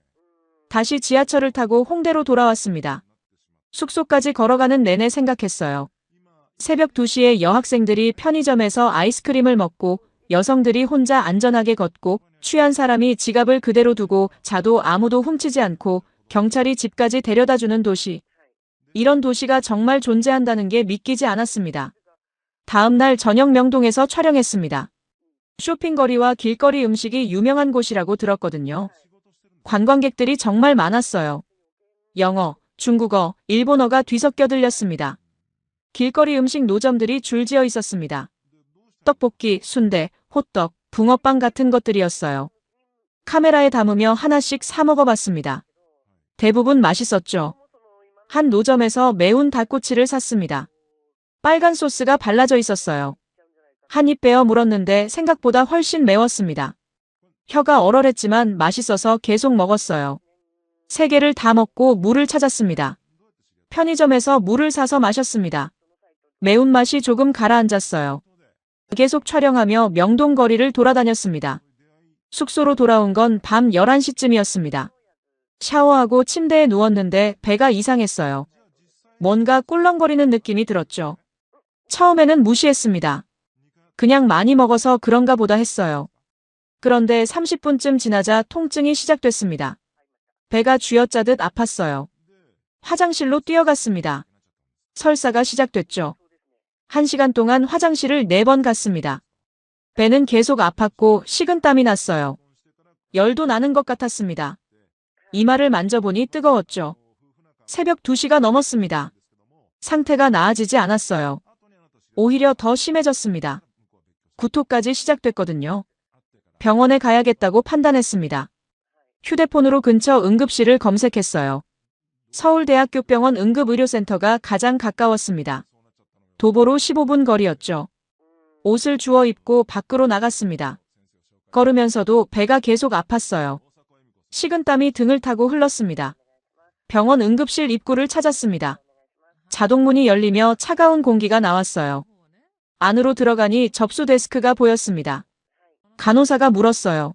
다시 지하철을 타고 홍대로 돌아왔습니다. 숙소까지 걸어가는 내내 생각했어요. 새벽 2시에 여학생들이 편의점에서 아이스크림을 먹고 여성들이 혼자 안전하게 걷고 취한 사람이 지갑을 그대로 두고 자도 아무도 훔치지 않고 경찰이 집까지 데려다주는 도시. 이런 도시가 정말 존재한다는 게 믿기지 않았습니다. 다음 날 저녁 명동에서 촬영했습니다. 쇼핑거리와 길거리 음식이 유명한 곳이라고 들었거든요. 관광객들이 정말 많았어요. 영어, 중국어, 일본어가 뒤섞여 들렸습니다. 길거리 음식 노점들이 줄지어 있었습니다. 떡볶이, 순대, 호떡, 붕어빵 같은 것들이었어요. 카메라에 담으며 하나씩 사 먹어봤습니다. 대부분 맛있었죠. 한 노점에서 매운 닭꼬치를 샀습니다. 빨간 소스가 발라져 있었어요. 한 입 베어 물었는데 생각보다 훨씬 매웠습니다. 혀가 얼얼했지만 맛있어서 계속 먹었어요. 3개를 다 먹고 물을 찾았습니다. 편의점에서 물을 사서 마셨습니다. 매운맛이 조금 가라앉았어요. 계속 촬영하며 명동 거리를 돌아다녔습니다. 숙소로 돌아온 건 밤 11시쯤이었습니다. 샤워하고 침대에 누웠는데 배가 이상했어요. 뭔가 꿀렁거리는 느낌이 들었죠. 처음에는 무시했습니다. 그냥 많이 먹어서 그런가 보다 했어요. 그런데 30분쯤 지나자 통증이 시작됐습니다. 배가 쥐어짜듯 아팠어요. 화장실로 뛰어갔습니다. 설사가 시작됐죠. 1시간 동안 화장실을 4번 갔습니다. 배는 계속 아팠고 식은땀이 났어요. 열도 나는 것 같았습니다. 이마를 만져보니 뜨거웠죠. 새벽 2시가 넘었습니다. 상태가 나아지지 않았어요. 오히려 더 심해졌습니다. 구토까지 시작됐거든요. 병원에 가야겠다고 판단했습니다. 휴대폰으로 근처 응급실을 검색했어요. 서울대학교 병원 응급의료센터가 가장 가까웠습니다. 도보로 15분 거리였죠. 옷을 주워 입고 밖으로 나갔습니다. 걸으면서도 배가 계속 아팠어요. 식은땀이 등을 타고 흘렀습니다. 병원 응급실 입구를 찾았습니다. 자동문이 열리며 차가운 공기가 나왔어요. 안으로 들어가니 접수 데스크가 보였습니다. 간호사가 물었어요.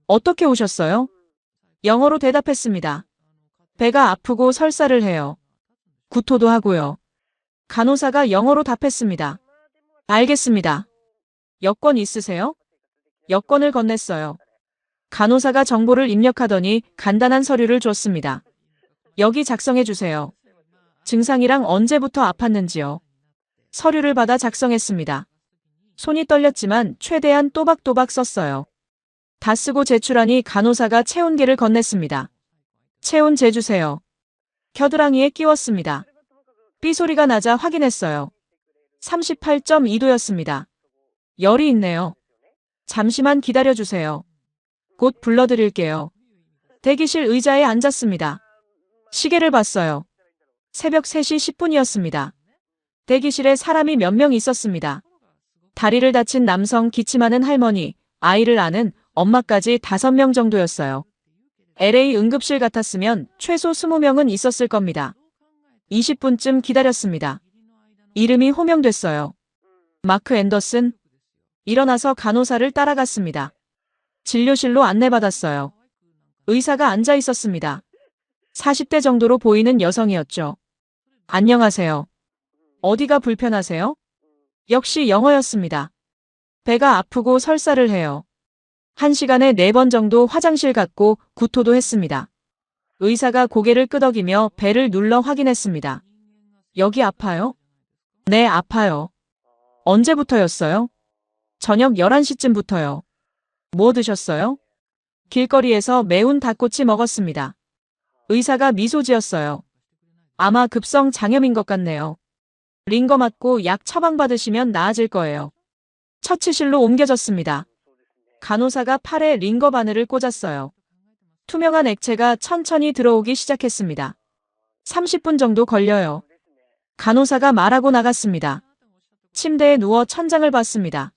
어떻게 오셨어요? 영어로 대답했습니다. 배가 아프고 설사를 해요. 구토도 하고요. 간호사가 영어로 답했습니다. 알겠습니다. 여권 있으세요? 여권을 건넸어요. 간호사가 정보를 입력하더니 간단한 서류를 줬습니다. 여기 작성해 주세요. 증상이랑 언제부터 아팠는지요. 서류를 받아 작성했습니다. 손이 떨렸지만 최대한 또박또박 썼어요. 다 쓰고 제출하니 간호사가 체온계를 건넸습니다. 체온 재주세요. 겨드랑이에 끼웠습니다. 삐소리가 나자 확인했어요. 38.2도였습니다. 열이 있네요. 잠시만 기다려주세요. 곧 불러드릴게요. 대기실 의자에 앉았습니다. 시계를 봤어요. 새벽 3시 10분이었습니다. 대기실에 사람이 몇 명 있었습니다. 다리를 다친 남성, 기침하는 할머니, 아이를 아는 엄마까지 5명 정도였어요. LA 응급실 같았으면 최소 20명은 있었을 겁니다. 20분쯤 기다렸습니다. 이름이 호명됐어요. 마크 앤더슨. 일어나서 간호사를 따라갔습니다. 진료실로 안내받았어요. 의사가 앉아 있었습니다. 40대 정도로 보이는 여성이었죠. 안녕하세요. 어디가 불편하세요? 역시 영어였습니다. 배가 아프고 설사를 해요. 1시간에 4번 정도 화장실 갔고 구토도 했습니다. 의사가 고개를 끄덕이며 배를 눌러 확인했습니다. 여기 아파요? 네, 아파요. 언제부터였어요? 저녁 11시쯤부터요. 뭐 드셨어요? 길거리에서 매운 닭꼬치 먹었습니다. 의사가 미소 지었어요. 아마 급성 장염인 것 같네요. 링거 맞고 약 처방받으시면 나아질 거예요. 처치실로 옮겨졌습니다. 간호사가 팔에 링거 바늘을 꽂았어요. 투명한 액체가 천천히 들어오기 시작했습니다. 30분 정도 걸려요. 간호사가 말하고 나갔습니다. 침대에 누워 천장을 봤습니다.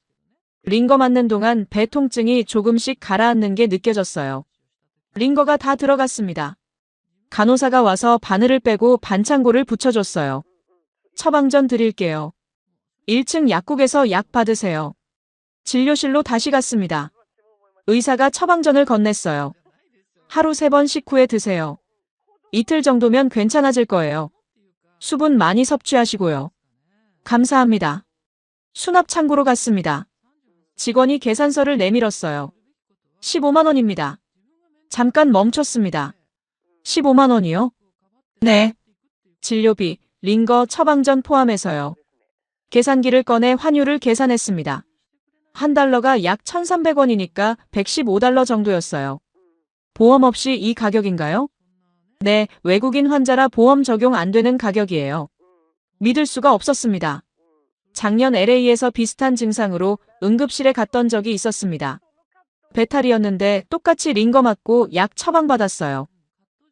링거 맞는 동안 배 통증이 조금씩 가라앉는 게 느껴졌어요. 링거가 다 들어갔습니다. 간호사가 와서 바늘을 빼고 반창고를 붙여줬어요. 처방전 드릴게요. 1층 약국에서 약 받으세요. 진료실로 다시 갔습니다. 의사가 처방전을 건넸어요. 하루 3번 식후에 드세요. 이틀 정도면 괜찮아질 거예요. 수분 많이 섭취하시고요. 감사합니다. 수납 창구로 갔습니다. 직원이 계산서를 내밀었어요. 15만 원입니다. 잠깐 멈췄습니다. 15만 원이요? 네. 진료비, 링거, 처방전 포함해서요. 계산기를 꺼내 환율을 계산했습니다. 한 달러가 약 1,300원이니까 115달러 정도였어요. 보험 없이 이 가격인가요? 네, 외국인 환자라 보험 적용 안 되는 가격이에요. 믿을 수가 없었습니다. 작년 LA에서 비슷한 증상으로 응급실에 갔던 적이 있었습니다. 배탈이었는데 똑같이 링거 맞고 약 처방받았어요.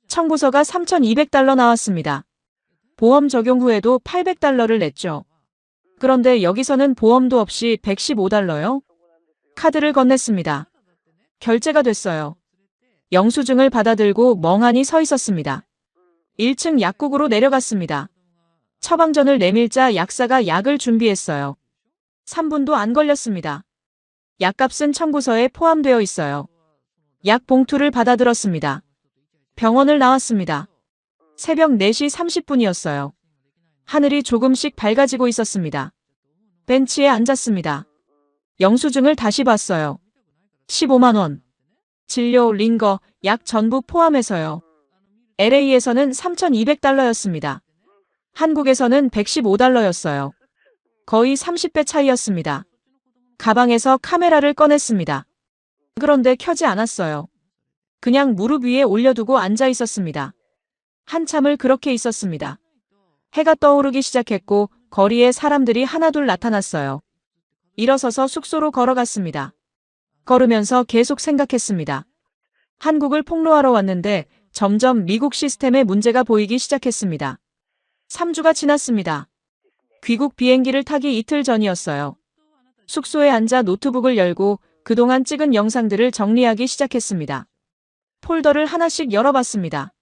청구서가 3,200달러 나왔습니다. 보험 적용 후에도 800달러를 냈죠. 그런데 여기서는 보험도 없이 115달러요? 카드를 건넸습니다. 결제가 됐어요. 영수증을 받아들고 멍하니 서 있었습니다. 1층 약국으로 내려갔습니다. 처방전을 내밀자 약사가 약을 준비했어요. 3분도 안 걸렸습니다. 약값은 청구서에 포함되어 있어요. 약 봉투를 받아들었습니다. 병원을 나왔습니다. 새벽 4시 30분이었어요. 하늘이 조금씩 밝아지고 있었습니다. 벤치에 앉았습니다. 영수증을 다시 봤어요. 15만 원. 진료, 링거, 약 전부 포함해서요. LA에서는 3,200달러였습니다. 한국에서는 115달러였어요. 거의 30배 차이였습니다. 가방에서 카메라를 꺼냈습니다. 그런데 켜지 않았어요. 그냥 무릎 위에 올려두고 앉아 있었습니다. 한참을 그렇게 있었습니다. 해가 떠오르기 시작했고 거리에 사람들이 하나둘 나타났어요. 일어서서 숙소로 걸어갔습니다. 걸으면서 계속 생각했습니다. 한국을 폭로하러 왔는데 점점 미국 시스템에 문제가 보이기 시작했습니다. 3주가 지났습니다. 귀국 비행기를 타기 이틀 전이었어요. 숙소에 앉아 노트북을 열고 그동안 찍은 영상들을 정리하기 시작했습니다. 폴더를 하나씩 열어봤습니다.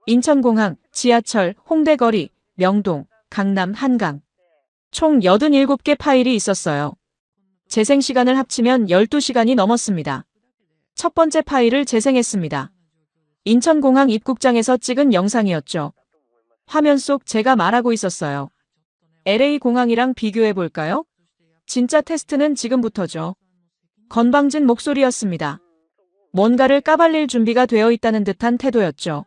인천공항, 지하철, 홍대거리, 명동, 강남, 한강. 총 87개 파일이 있었어요. 재생시간을 합치면 12시간이 넘었습니다. 첫 번째 파일을 재생했습니다. 인천공항 입국장에서 찍은 영상이었죠. 화면 속 제가 말하고 있었어요. LA 공항이랑 비교해볼까요? 진짜 테스트는 지금부터죠. 건방진 목소리였습니다. 뭔가를 까발릴 준비가 되어 있다는 듯한 태도였죠.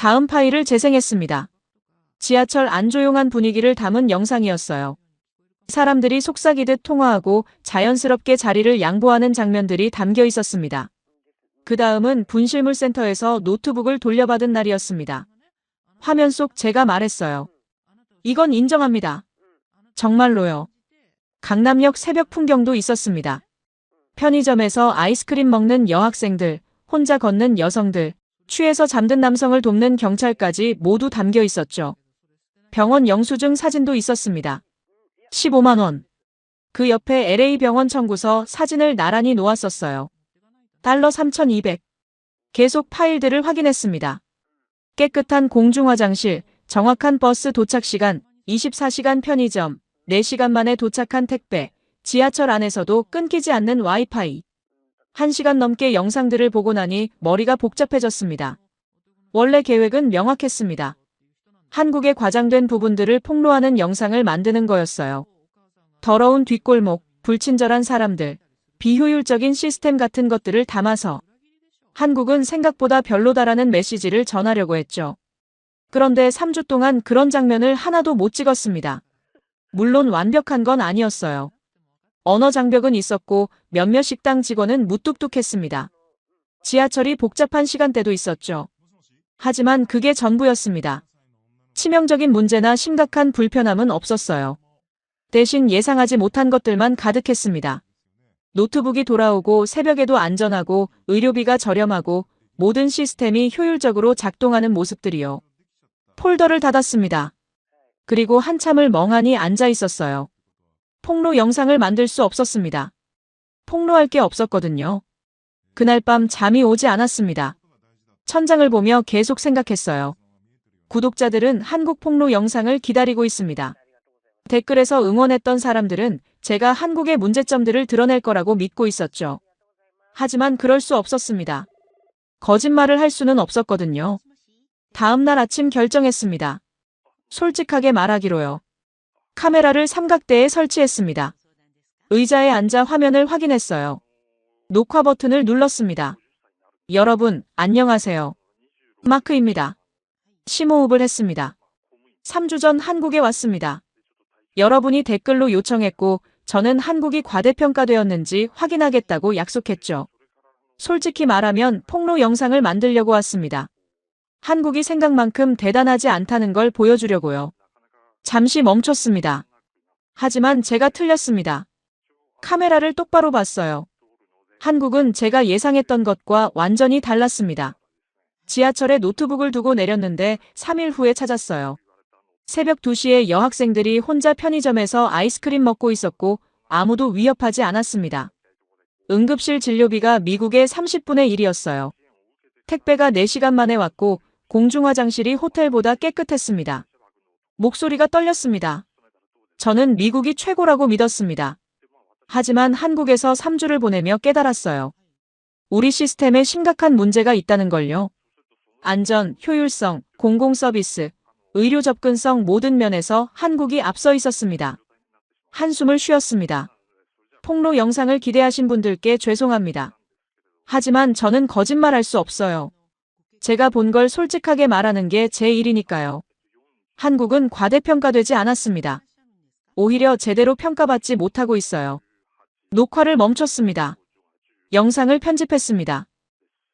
다음 파일을 재생했습니다. 지하철 안 조용한 분위기를 담은 영상이었어요. 사람들이 속삭이듯 통화하고 자연스럽게 자리를 양보하는 장면들이 담겨 있었습니다. 그 다음은 분실물 센터에서 노트북을 돌려받은 날이었습니다. 화면 속 제가 말했어요. 이건 인정합니다. 정말로요. 강남역 새벽 풍경도 있었습니다. 편의점에서 아이스크림 먹는 여학생들, 혼자 걷는 여성들, 취해서 잠든 남성을 돕는 경찰까지 모두 담겨 있었죠. 병원 영수증 사진도 있었습니다. 15만 원. 그 옆에 LA 병원 청구서 사진을 나란히 놓았었어요. 달러 3,200. 계속 파일들을 확인했습니다. 깨끗한 공중 화장실, 정확한 버스 도착 시간, 24시간 편의점, 4시간 만에 도착한 택배, 지하철 안에서도 끊기지 않는 와이파이. 1시간 넘게 영상들을 보고 나니 머리가 복잡해졌습니다. 원래 계획은 명확했습니다. 한국에 과장된 부분들을 폭로하는 영상을 만드는 거였어요. 더러운 뒷골목, 불친절한 사람들, 비효율적인 시스템 같은 것들을 담아서 한국은 생각보다 별로다라는 메시지를 전하려고 했죠. 그런데 3주 동안 그런 장면을 하나도 못 찍었습니다. 물론 완벽한 건 아니었어요. 언어 장벽은 있었고 몇몇 식당 직원은 무뚝뚝했습니다. 지하철이 복잡한 시간대도 있었죠. 하지만 그게 전부였습니다. 치명적인 문제나 심각한 불편함은 없었어요. 대신 예상하지 못한 것들만 가득했습니다. 노트북이 돌아오고 새벽에도 안전하고 의료비가 저렴하고 모든 시스템이 효율적으로 작동하는 모습들이요. 폴더를 닫았습니다. 그리고 한참을 멍하니 앉아 있었어요. 폭로 영상을 만들 수 없었습니다. 폭로할 게 없었거든요. 그날 밤 잠이 오지 않았습니다. 천장을 보며 계속 생각했어요. 구독자들은 한국 폭로 영상을 기다리고 있습니다. 댓글에서 응원했던 사람들은 제가 한국의 문제점들을 드러낼 거라고 믿고 있었죠. 하지만 그럴 수 없었습니다. 거짓말을 할 수는 없었거든요. 다음 날 아침 결정했습니다. 솔직하게 말하기로요. 카메라를 삼각대에 설치했습니다. 의자에 앉아 화면을 확인했어요. 녹화 버튼을 눌렀습니다. 여러분, 안녕하세요. 마크입니다. 심호흡을 했습니다. 3주 전 한국에 왔습니다. 여러분이 댓글로 요청했고 저는 한국이 과대평가되었는지 확인하겠다고 약속했죠. 솔직히 말하면 폭로 영상을 만들려고 왔습니다. 한국이 생각만큼 대단하지 않다는 걸 보여주려고요. 잠시 멈췄습니다. 하지만 제가 틀렸습니다. 카메라를 똑바로 봤어요. 한국은 제가 예상했던 것과 완전히 달랐습니다. 지하철에 노트북을 두고 내렸는데 3일 후에 찾았어요. 새벽 2시에 여학생들이 혼자 편의점에서 아이스크림 먹고 있었고 아무도 위협하지 않았습니다. 응급실 진료비가 미국의 30분의 1이었어요. 택배가 4시간 만에 왔고 공중화장실이 호텔보다 깨끗했습니다. 목소리가 떨렸습니다. 저는 미국이 최고라고 믿었습니다. 하지만 한국에서 3주를 보내며 깨달았어요. 우리 시스템에 심각한 문제가 있다는 걸요. 안전, 효율성, 공공서비스, 의료 접근성 모든 면에서 한국이 앞서 있었습니다. 한숨을 쉬었습니다. 폭로 영상을 기대하신 분들께 죄송합니다. 하지만 저는 거짓말할 수 없어요. 제가 본 걸 솔직하게 말하는 게 제 일이니까요. 한국은 과대평가되지 않았습니다. 오히려 제대로 평가받지 못하고 있어요. 녹화를 멈췄습니다. 영상을 편집했습니다.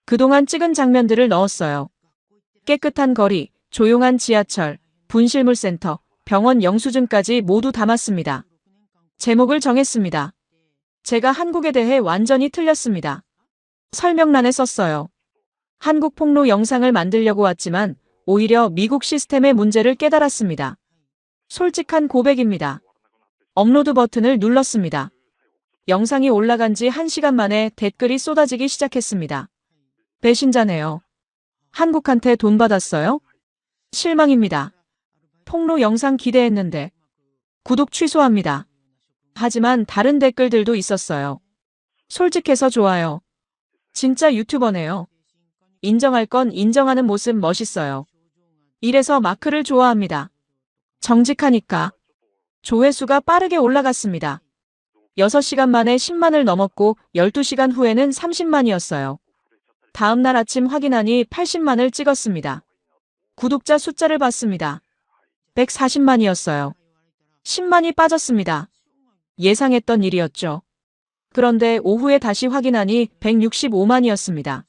그동안 찍은 장면들을 넣었어요. 깨끗한 거리, 조용한 지하철, 분실물센터, 병원 영수증까지 모두 담았습니다. 제목을 정했습니다. 제가 한국에 대해 완전히 틀렸습니다. 설명란에 썼어요. 한국 폭로 영상을 만들려고 왔지만 오히려 미국 시스템의 문제를 깨달았습니다. 솔직한 고백입니다. 업로드 버튼을 눌렀습니다. 영상이 올라간 지 1시간 만에 댓글이 쏟아지기 시작했습니다. 배신자네요. 한국한테 돈 받았어요? 실망입니다. 폭로 영상 기대했는데. 구독 취소합니다. 하지만 다른 댓글들도 있었어요. 솔직해서 좋아요. 진짜 유튜버네요. 인정할 건 인정하는 모습 멋있어요. 이래서 마크를 좋아합니다. 정직하니까. 조회수가 빠르게 올라갔습니다. 6시간 만에 10만을 넘었고 12시간 후에는 30만이었어요. 다음 날 아침 확인하니 80만을 찍었습니다. 구독자 숫자를 봤습니다. 140만이었어요. 10만이 빠졌습니다. 예상했던 일이었죠. 그런데 오후에 다시 확인하니 165만이었습니다.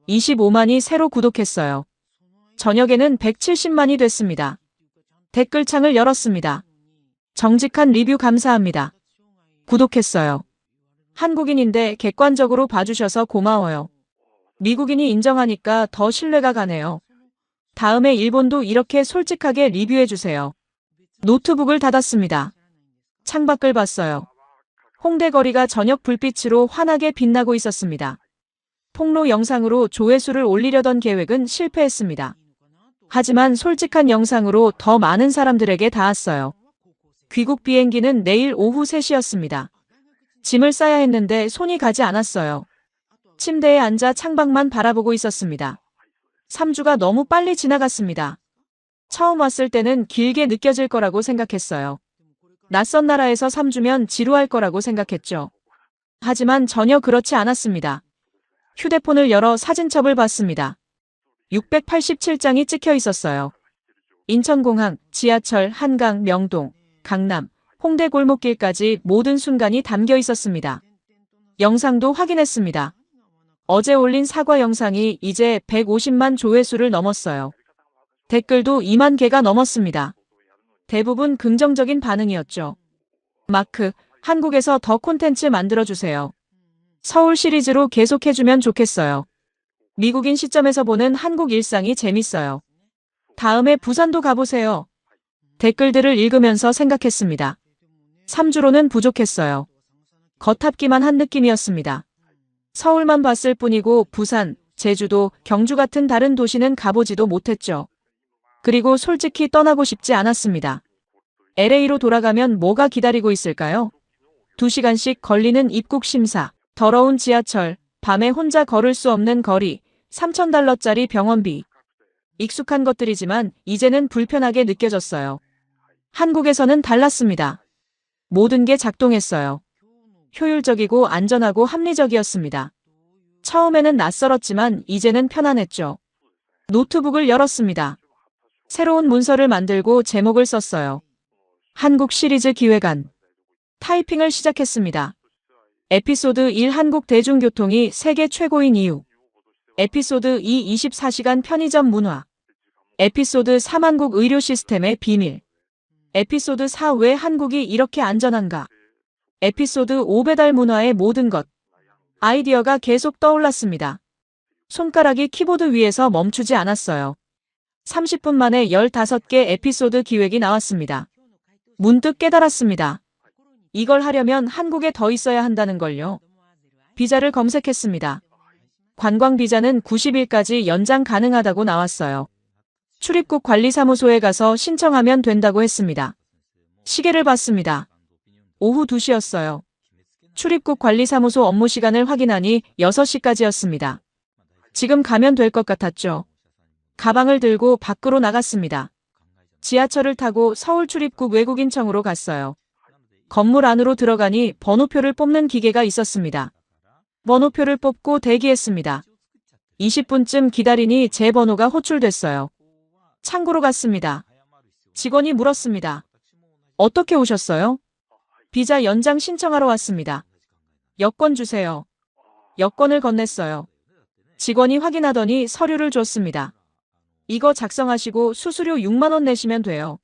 25만이 새로 구독했어요. 저녁에는 170만이 됐습니다. 댓글창을 열었습니다. 정직한 리뷰 감사합니다. 구독했어요. 한국인인데 객관적으로 봐주셔서 고마워요. 미국인이 인정하니까 더 신뢰가 가네요. 다음에 일본도 이렇게 솔직하게 리뷰해주세요. 노트북을 닫았습니다. 창밖을 봤어요. 홍대 거리가 저녁 불빛으로 환하게 빛나고 있었습니다. 폭로 영상으로 조회수를 올리려던 계획은 실패했습니다. 하지만 솔직한 영상으로 더 많은 사람들에게 닿았어요. 귀국 비행기는 내일 오후 3시였습니다. 짐을 싸야 했는데 손이 가지 않았어요. 침대에 앉아 창밖만 바라보고 있었습니다. 3주가 너무 빨리 지나갔습니다. 처음 왔을 때는 길게 느껴질 거라고 생각했어요. 낯선 나라에서 3주면 지루할 거라고 생각했죠. 하지만 전혀 그렇지 않았습니다. 휴대폰을 열어 사진첩을 봤습니다. 687장이 찍혀 있었어요. 인천공항, 지하철, 한강, 명동, 강남, 홍대 골목길까지 모든 순간이 담겨 있었습니다. 영상도 확인했습니다. 어제 올린 사과 영상이 이제 150만 조회수를 넘었어요. 댓글도 2만 개가 넘었습니다. 대부분 긍정적인 반응이었죠. 마크, 한국에서 더 콘텐츠 만들어주세요. 서울 시리즈로 계속해주면 좋겠어요. 미국인 시점에서 보는 한국 일상이 재밌어요. 다음에 부산도 가보세요. 댓글들을 읽으면서 생각했습니다. 3주로는 부족했어요. 겉핥기만 한 느낌이었습니다. 서울만 봤을 뿐이고 부산, 제주도, 경주 같은 다른 도시는 가보지도 못했죠. 그리고 솔직히 떠나고 싶지 않았습니다. LA로 돌아가면 뭐가 기다리고 있을까요? 2시간씩 걸리는 입국 심사, 더러운 지하철, 밤에 혼자 걸을 수 없는 거리, $3,000짜리 병원비. 익숙한 것들이지만 이제는 불편하게 느껴졌어요. 한국에서는 달랐습니다. 모든 게 작동했어요. 효율적이고 안전하고 합리적이었습니다. 처음에는 낯설었지만 이제는 편안했죠. 노트북을 열었습니다. 새로운 문서를 만들고 제목을 썼어요. 한국 시리즈 기획안. 타이핑을 시작했습니다. 에피소드 1 한국 대중교통이 세계 최고인 이유. 에피소드 2 24시간 편의점 문화. 에피소드 3 한국 의료 시스템의 비밀. 에피소드 4 왜 한국이 이렇게 안전한가. 에피소드 5 배달 문화의 모든 것. 아이디어가 계속 떠올랐습니다. 손가락이 키보드 위에서 멈추지 않았어요. 30분 만에 15개 에피소드 기획이 나왔습니다. 문득 깨달았습니다. 이걸 하려면 한국에 더 있어야 한다는 걸요. 비자를 검색했습니다. 관광 비자는 90일까지 연장 가능하다고 나왔어요. 출입국 관리사무소에 가서 신청하면 된다고 했습니다. 시계를 봤습니다. 오후 2시였어요. 출입국 관리사무소 업무 시간을 확인하니 6시까지였습니다. 지금 가면 될 것 같았죠. 가방을 들고 밖으로 나갔습니다. 지하철을 타고 서울 출입국 외국인청으로 갔어요. 건물 안으로 들어가니 번호표를 뽑는 기계가 있었습니다. 번호표를 뽑고 대기했습니다. 20분쯤 기다리니 제 번호가 호출됐어요. 창구로 갔습니다. 직원이 물었습니다. 어떻게 오셨어요? 비자 연장 신청하러 왔습니다. 여권 주세요. 여권을 건넸어요. 직원이 확인하더니 서류를 줬습니다. 이거 작성하시고 수수료 6만 원 내시면 돼요.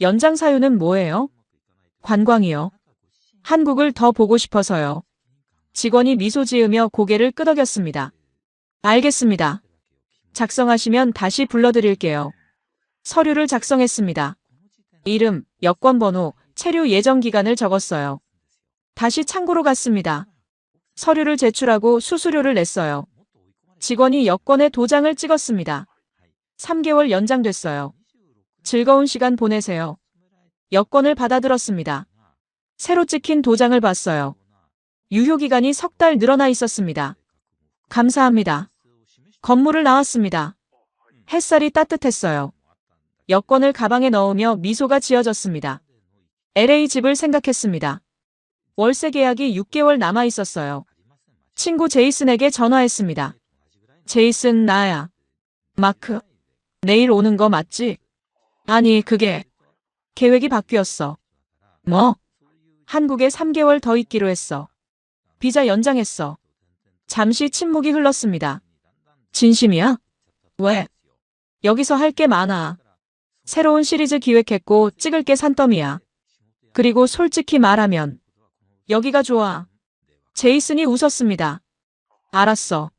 연장 사유는 뭐예요? 관광이요. 한국을 더 보고 싶어서요. 직원이 미소 지으며 고개를 끄덕였습니다. 알겠습니다. 작성하시면 다시 불러드릴게요. 서류를 작성했습니다. 이름, 여권번호, 체류 예정 기간을 적었어요. 다시 창구로 갔습니다. 서류를 제출하고 수수료를 냈어요. 직원이 여권에 도장을 찍었습니다. 3개월 연장됐어요. 즐거운 시간 보내세요. 여권을 받아들었습니다. 새로 찍힌 도장을 봤어요. 유효기간이 3달 늘어나 있었습니다. 감사합니다. 건물을 나왔습니다. 햇살이 따뜻했어요. 여권을 가방에 넣으며 미소가 지어졌습니다. LA 집을 생각했습니다. 월세 계약이 6개월 남아 있었어요. 친구 제이슨에게 전화했습니다. 제이슨, 나야. 마크, 내일 오는 거 맞지? 아니, 그게 계획이 바뀌었어. 뭐? 한국에 3개월 더 있기로 했어. 비자 연장했어. 잠시 침묵이 흘렀습니다. 진심이야? 왜? 여기서 할 게 많아. 새로운 시리즈 기획했고 찍을 게 산더미야. 그리고 솔직히 말하면 여기가 좋아. 제이슨이 웃었습니다. 알았어.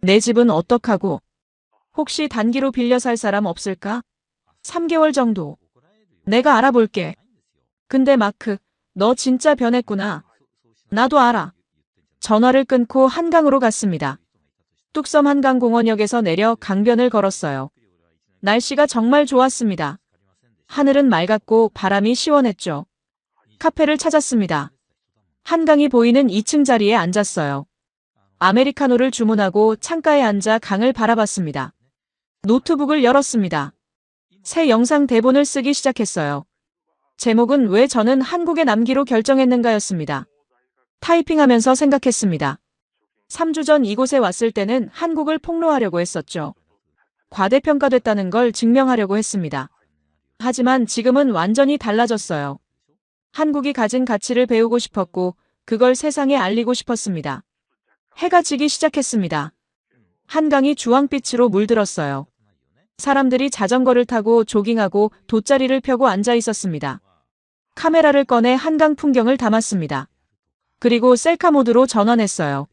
내 집은 어떡하고? 혹시 단기로 빌려 살 사람 없을까? 3개월 정도. 내가 알아볼게. 근데 마크, 너 진짜 변했구나. 나도 알아. 전화를 끊고 한강으로 갔습니다. 뚝섬 한강공원역에서 내려 강변을 걸었어요. 날씨가 정말 좋았습니다. 하늘은 맑았고 바람이 시원했죠. 카페를 찾았습니다. 한강이 보이는 2층 자리에 앉았어요. 아메리카노를 주문하고 창가에 앉아 강을 바라봤습니다. 노트북을 열었습니다. 새 영상 대본을 쓰기 시작했어요. 제목은 왜 저는 한국에 남기로 결정했는가였습니다. 타이핑하면서 생각했습니다. 3주 전 이곳에 왔을 때는 한국을 폭로하려고 했었죠. 과대평가됐다는 걸 증명하려고 했습니다. 하지만 지금은 완전히 달라졌어요. 한국이 가진 가치를 배우고 싶었고 그걸 세상에 알리고 싶었습니다. 해가 지기 시작했습니다. 한강이 주황빛으로 물들었어요. 사람들이 자전거를 타고 조깅하고 돗자리를 펴고 앉아 있었습니다. 카메라를 꺼내 한강 풍경을 담았습니다. 그리고 셀카 모드로 전환했어요.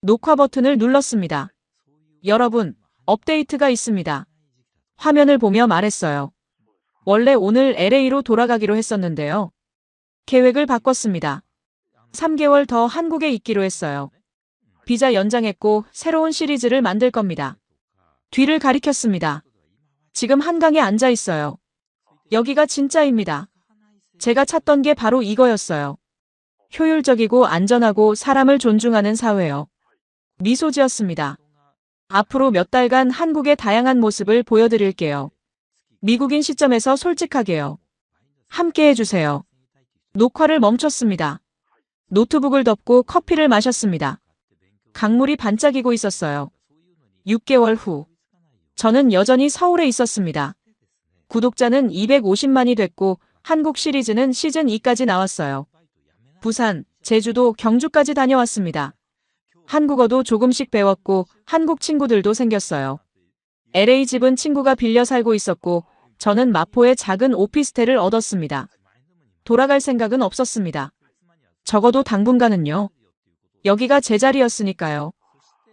녹화 버튼을 눌렀습니다. 여러분, 업데이트가 있습니다. 화면을 보며 말했어요. 원래 오늘 LA로 돌아가기로 했었는데요. 계획을 바꿨습니다. 3개월 더 한국에 있기로 했어요. 비자 연장했고 새로운 시리즈를 만들 겁니다. 뒤를 가리켰습니다. 지금 한강에 앉아 있어요. 여기가 진짜입니다. 제가 찾던 게 바로 이거였어요. 효율적이고 안전하고 사람을 존중하는 사회요. 미소 지었습니다. 앞으로 몇 달간 한국의 다양한 모습을 보여드릴게요. 미국인 시점에서 솔직하게요. 함께 해주세요. 녹화를 멈췄습니다. 노트북을 덮고 커피를 마셨습니다. 강물이 반짝이고 있었어요. 6개월 후. 저는 여전히 서울에 있었습니다. 구독자는 250만이 됐고 한국 시리즈는 시즌 2까지 나왔어요. 부산, 제주도, 경주까지 다녀왔습니다. 한국어도 조금씩 배웠고 한국 친구들도 생겼어요. LA 집은 친구가 빌려 살고 있었고 저는 마포에 작은 오피스텔을 얻었습니다. 돌아갈 생각은 없었습니다. 적어도 당분간은요. 여기가 제 자리였으니까요.